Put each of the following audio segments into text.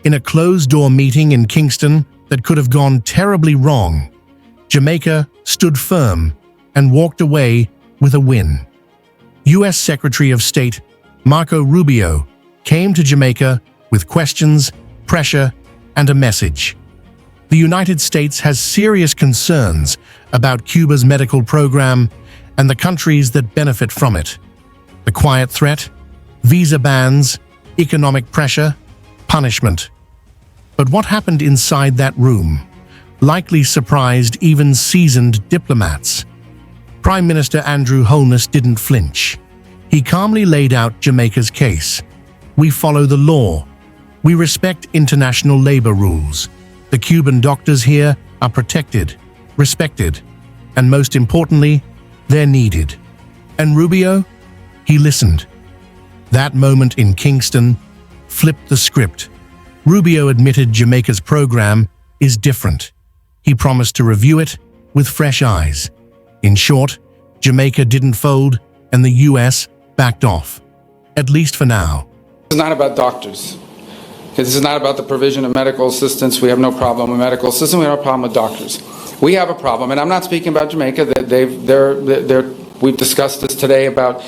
In a closed-door meeting in Kingston that could have gone terribly wrong, Jamaica stood firm and walked away with a win. U.S. Secretary of State Marco Rubio came to Jamaica with questions, pressure, and a message. The United States has serious concerns about Cuba's medical program and the countries that benefit from it. The quiet threat, visa bans, economic pressure, punishment. But what happened inside that room likely surprised even seasoned diplomats. Prime Minister Andrew Holness didn't flinch. He calmly laid out Jamaica's case. We follow the law. We respect international labor rules. The Cuban doctors here are protected, respected, and most importantly, they're needed. And Rubio? He listened. That moment in Kingston flipped the script. Rubio admitted Jamaica's program is different. He promised to review it with fresh eyes. In short, Jamaica didn't fold and the U.S. backed off, at least for now. This is not about doctors. This is not about the provision of medical assistance. We have no problem with medical assistance. We have no problem with doctors. We have a problem, and I'm not speaking about Jamaica. We've discussed this today about,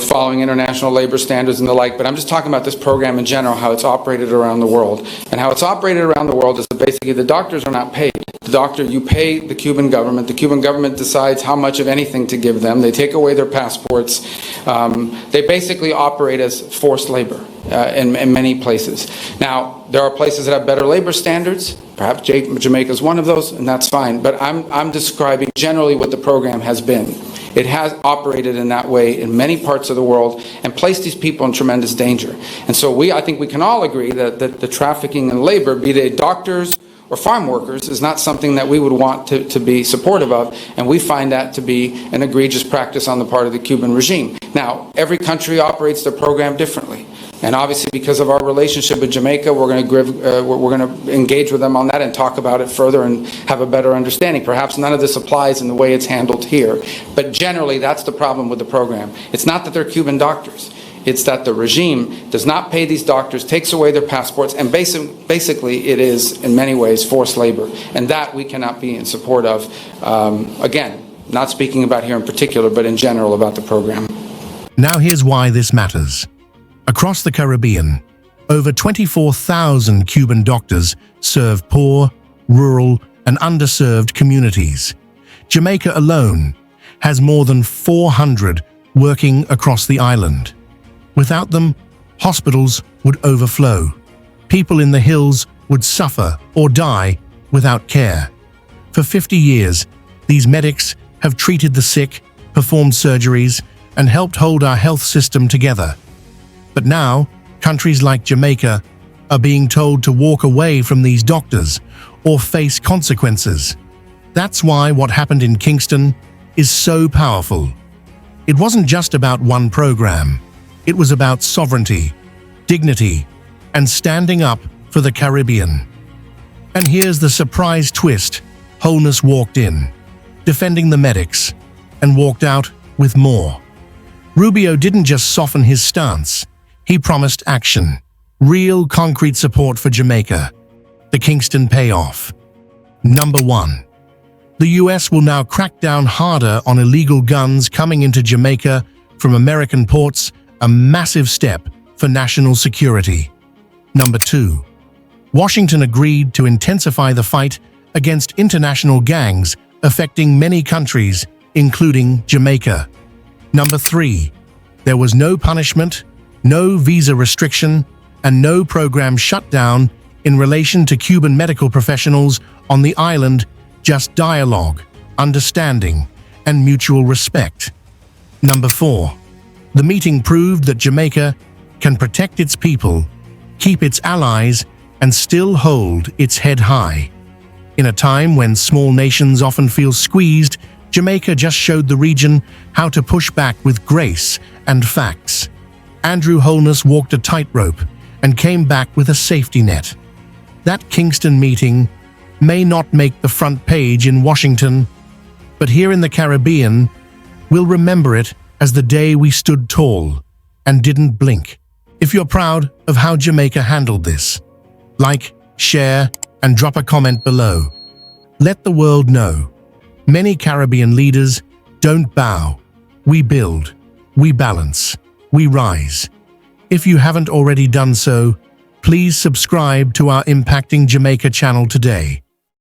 following international labor standards and the like, but I'm just talking about this program in general, how it's operated around the world. And how it's operated around the world is that basically the doctors are not paid. You pay the Cuban government. The Cuban government decides how much of anything to give them. They take away their passports. They basically operate as forced labor in many places. Now, there are places that have better labor standards. Perhaps Jamaica is one of those, and that's fine. But I'm describing generally what the program has been. It has operated in that way in many parts of the world and placed these people in tremendous danger. And so I think we can all agree that the trafficking in labor, be they doctors or farm workers, is not something that we would want to be supportive of, and we find that to be an egregious practice on the part of the Cuban regime. Now, every country operates their program differently. And obviously, because of our relationship with Jamaica, we're going to engage with them on that and talk about it further and have a better understanding. Perhaps none of this applies in the way it's handled here, but generally, that's the problem with the program. It's not that they're Cuban doctors. It's that the regime does not pay these doctors, takes away their passports, and basically it is, in many ways, forced labor. And that we cannot be in support of. Again, not speaking about here in particular, but in general about the program. Now here's why this matters. Across the Caribbean, over 24,000 Cuban doctors serve poor, rural, and underserved communities. Jamaica alone has more than 400 working across the island. Without them, hospitals would overflow. People in the hills would suffer or die without care. For 50 years, these medics have treated the sick, performed surgeries, and helped hold our health system together. But now, countries like Jamaica are being told to walk away from these doctors or face consequences. That's why what happened in Kingston is so powerful. It wasn't just about one program. It was about sovereignty, dignity, and standing up for the Caribbean. And here's the surprise twist. Holness walked in, defending the medics, and walked out with more. Rubio didn't just soften his stance. He promised action, real concrete support for Jamaica. The Kingston payoff. Number 1. The U.S. will now crack down harder on illegal guns coming into Jamaica from American ports, a massive step for national security. Number 2. Washington agreed to intensify the fight against international gangs affecting many countries, including Jamaica. Number 3. There was no punishment, no visa restriction, and no program shutdown in relation to Cuban medical professionals on the island, just dialogue, understanding, and mutual respect. Number 4. The meeting proved that Jamaica can protect its people, keep its allies, and still hold its head high. In a time when small nations often feel squeezed, Jamaica just showed the region how to push back with grace and facts. Andrew Holness walked a tightrope and came back with a safety net. That Kingston meeting may not make the front page in Washington, but here in the Caribbean, we'll remember it as the day we stood tall and didn't blink. If you're proud of how Jamaica handled this, Like, share, and drop a comment below. Let the world know. Many Caribbean leaders don't bow. We build, we balance, we rise. If you haven't already done so, please subscribe to our Impacting Jamaica channel today.